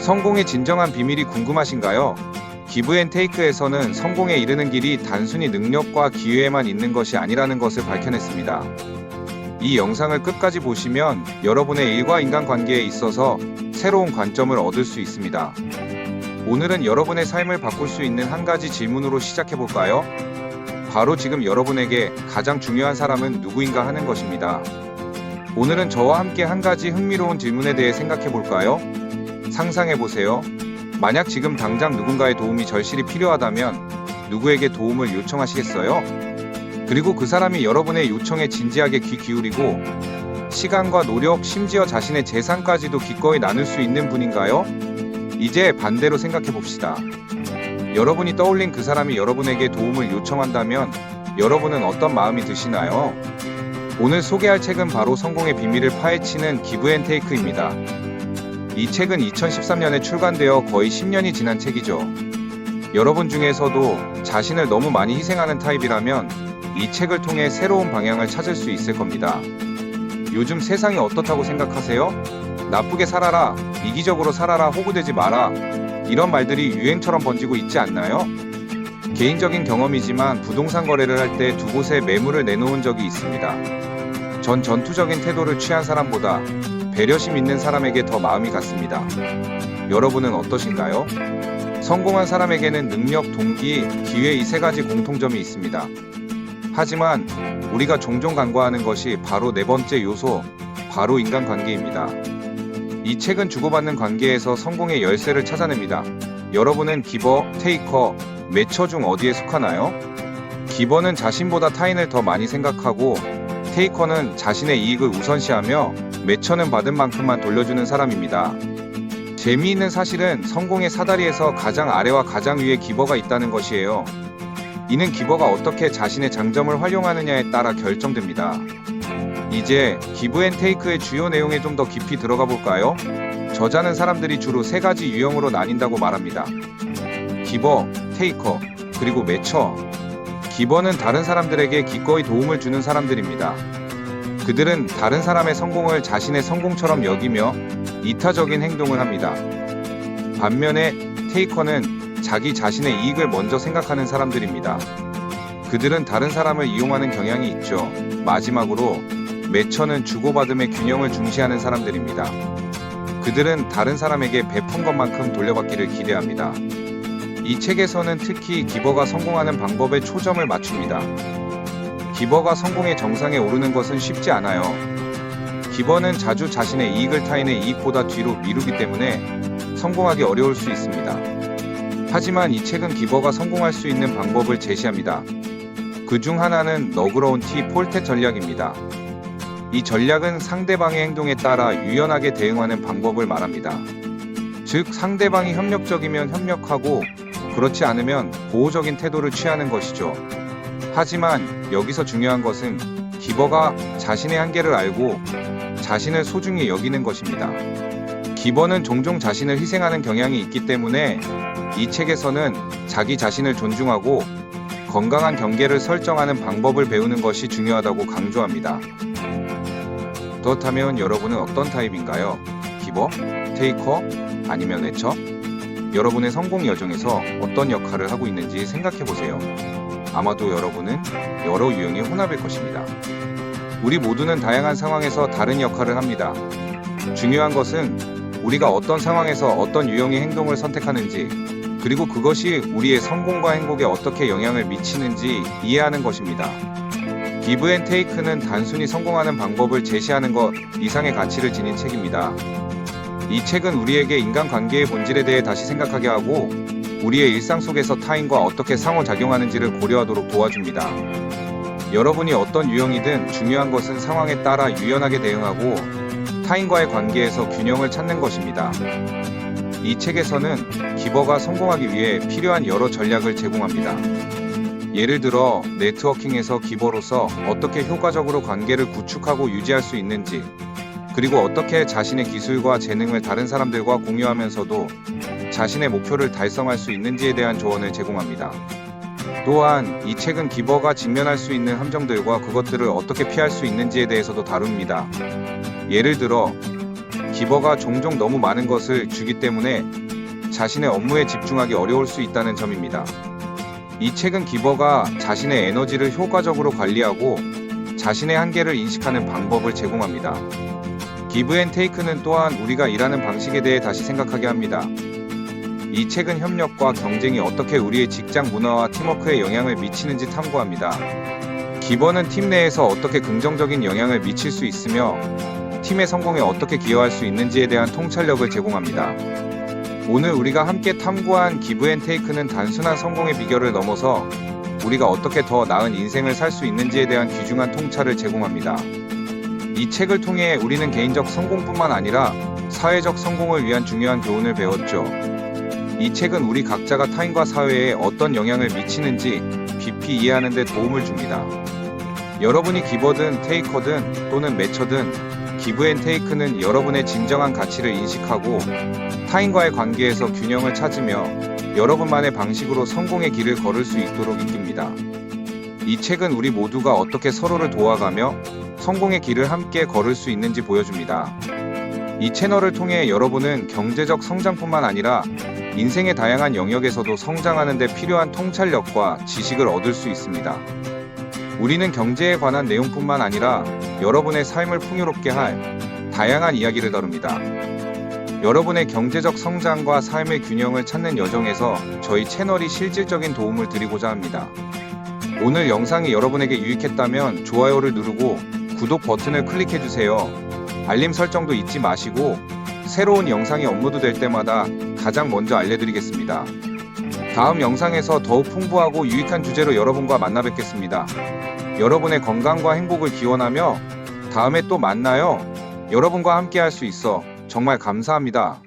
성공의 진정한 비밀이 궁금하신가요? 기브앤테이크에서는 성공에 이르는 길이 단순히 능력과 기회에만 있는 것이 아니라는 것을 밝혀냈습니다. 이 영상을 끝까지 보시면 여러분의 일과 인간관계에 있어서 새로운 관점을 얻을 수 있습니다. 오늘은 여러분의 삶을 바꿀 수 있는 한 가지 질문으로 시작해볼까요? 바로 지금 여러분에게 가장 중요한 사람은 누구인가 하는 것입니다. 오늘은 저와 함께 한 가지 흥미로운 질문에 대해 생각해볼까요? 상상해보세요. 만약 지금 당장 누군가의 도움이 절실히 필요하다면 누구에게 도움을 요청하시겠어요? 그리고 그 사람이 여러분의 요청에 진지하게 귀 기울이고 시간과 노력, 심지어 자신의 재산까지도 기꺼이 나눌 수 있는 분인가요? 이제 반대로 생각해봅시다. 여러분이 떠올린 그 사람이 여러분에게 도움을 요청한다면 여러분은 어떤 마음이 드시나요? 오늘 소개할 책은 바로 성공의 비밀을 파헤치는 기브앤테이크입니다. 이 책은 2013년에 출간되어 거의 10년이 지난 책이죠. 여러분 중에서도 자신을 너무 많이 희생하는 타입이라면 이 책을 통해 새로운 방향을 찾을 수 있을 겁니다. 요즘 세상이 어떻다고 생각하세요? 나쁘게 살아라, 이기적으로 살아라, 호구되지 마라, 이런 말들이 유행처럼 번지고 있지 않나요? 개인적인 경험이지만 부동산 거래를 할 때 두 곳에 매물을 내놓은 적이 있습니다. 전 전투적인 태도를 취한 사람보다 배려심 있는 사람에게 더 마음이 갔습니다. 여러분은 어떠신가요? 성공한 사람에게는 능력, 동기, 기회 이 세 가지 공통점이 있습니다. 하지만 우리가 종종 간과하는 것이 바로 네 번째 요소, 바로 인간관계입니다. 이 책은 주고받는 관계에서 성공의 열쇠를 찾아냅니다. 여러분은 기버, 테이커, 매처 중 어디에 속하나요? 기버는 자신보다 타인을 더 많이 생각하고 테이커는 자신의 이익을 우선시하며 매처는 받은 만큼만 돌려주는 사람입니다. 재미있는 사실은 성공의 사다리에서 가장 아래와 가장 위에 기버가 있다는 것이에요. 이는 기버가 어떻게 자신의 장점을 활용하느냐에 따라 결정됩니다. 이제 기브앤테이크의 주요 내용에 좀 더 깊이 들어가 볼까요? 저자는 사람들이 주로 세 가지 유형으로 나뉜다고 말합니다. 기버, 테이커, 그리고 매처. 기버는 다른 사람들에게 기꺼이 도움을 주는 사람들입니다. 그들은 다른 사람의 성공을 자신의 성공처럼 여기며 이타적인 행동을 합니다. 반면에 테이커는 자기 자신의 이익을 먼저 생각하는 사람들입니다. 그들은 다른 사람을 이용하는 경향이 있죠. 마지막으로 매처는 주고받음의 균형을 중시하는 사람들입니다. 그들은 다른 사람에게 베푼 것만큼 돌려받기를 기대합니다. 이 책에서는 특히 기버가 성공하는 방법에 초점을 맞춥니다. 기버가 성공의 정상에 오르는 것은 쉽지 않아요. 기버는 자주 자신의 이익을 타인의 이익보다 뒤로 미루기 때문에 성공하기 어려울 수 있습니다. 하지만 이 책은 기버가 성공할 수 있는 방법을 제시합니다. 그 중 하나는 너그러운 티 폴텟 전략입니다. 이 전략은 상대방의 행동에 따라 유연하게 대응하는 방법을 말합니다. 즉, 상대방이 협력적이면 협력하고 그렇지 않으면 보호적인 태도를 취하는 것이죠. 하지만 여기서 중요한 것은 기버가 자신의 한계를 알고 자신을 소중히 여기는 것입니다. 기버는 종종 자신을 희생하는 경향이 있기 때문에 이 책에서는 자기 자신을 존중하고 건강한 경계를 설정하는 방법을 배우는 것이 중요하다고 강조합니다. 그렇다면 여러분은 어떤 타입인가요? 기버? 테이커? 아니면 매처? 여러분의 성공 여정에서 어떤 역할을 하고 있는지 생각해보세요. 아마도 여러분은 여러 유형의 혼합일 것입니다. 우리 모두는 다양한 상황에서 다른 역할을 합니다. 중요한 것은 우리가 어떤 상황에서 어떤 유형의 행동을 선택하는지, 그리고 그것이 우리의 성공과 행복에 어떻게 영향을 미치는지 이해하는 것입니다. 기브앤테이크는 단순히 성공하는 방법을 제시하는 것 이상의 가치를 지닌 책입니다. 이 책은 우리에게 인간관계의 본질에 대해 다시 생각하게 하고 우리의 일상 속에서 타인과 어떻게 상호작용하는지를 고려하도록 도와줍니다. 여러분이 어떤 유형이든 중요한 것은 상황에 따라 유연하게 대응하고 타인과의 관계에서 균형을 찾는 것입니다. 이 책에서는 기버가 성공하기 위해 필요한 여러 전략을 제공합니다. 예를 들어 네트워킹에서 기버로서 어떻게 효과적으로 관계를 구축하고 유지할 수 있는지, 그리고 어떻게 자신의 기술과 재능을 다른 사람들과 공유하면서도 자신의 목표를 달성할 수 있는지에 대한 조언을 제공합니다. 또한 이 책은 기버가 직면할 수 있는 함정들과 그것들을 어떻게 피할 수 있는지에 대해서도 다룹니다. 예를 들어 기버가 종종 너무 많은 것을 주기 때문에 자신의 업무에 집중하기 어려울 수 있다는 점입니다. 이 책은 기버가 자신의 에너지를 효과적으로 관리하고 자신의 한계를 인식하는 방법을 제공합니다. 기브 앤 테이크는 또한 우리가 일하는 방식에 대해 다시 생각하게 합니다. 이 책은 협력과 경쟁이 어떻게 우리의 직장 문화와 팀워크에 영향을 미치는지 탐구합니다. 기버는 팀 내에서 어떻게 긍정적인 영향을 미칠 수 있으며 팀의 성공에 어떻게 기여할 수 있는지에 대한 통찰력을 제공합니다. 오늘 우리가 함께 탐구한 기브 앤 테이크는 단순한 성공의 비결을 넘어서 우리가 어떻게 더 나은 인생을 살 수 있는지에 대한 귀중한 통찰을 제공합니다. 이 책을 통해 우리는 개인적 성공뿐만 아니라 사회적 성공을 위한 중요한 교훈을 배웠죠. 이 책은 우리 각자가 타인과 사회에 어떤 영향을 미치는지 깊이 이해하는 데 도움을 줍니다. 여러분이 기버든 테이커든 또는 매처든 기브 앤 테이크는 여러분의 진정한 가치를 인식하고 타인과의 관계에서 균형을 찾으며 여러분만의 방식으로 성공의 길을 걸을 수 있도록 이깁니다. 이 책은 우리 모두가 어떻게 서로를 도와가며 성공의 길을 함께 걸을 수 있는지 보여줍니다. 이 채널을 통해 여러분은 경제적 성장뿐만 아니라 인생의 다양한 영역에서도 성장하는 데 필요한 통찰력과 지식을 얻을 수 있습니다. 우리는 경제에 관한 내용뿐만 아니라 여러분의 삶을 풍요롭게 할 다양한 이야기를 다룹니다. 여러분의 경제적 성장과 삶의 균형을 찾는 여정에서 저희 채널이 실질적인 도움을 드리고자 합니다. 오늘 영상이 여러분에게 유익했다면 좋아요를 누르고 구독 버튼을 클릭해주세요. 알림 설정도 잊지 마시고 새로운 영상이 업로드될 때마다 가장 먼저 알려드리겠습니다. 다음 영상에서 더욱 풍부하고 유익한 주제로 여러분과 만나 뵙겠습니다. 여러분의 건강과 행복을 기원하며 다음에 또 만나요. 여러분과 함께 할 수 있어 정말 감사합니다.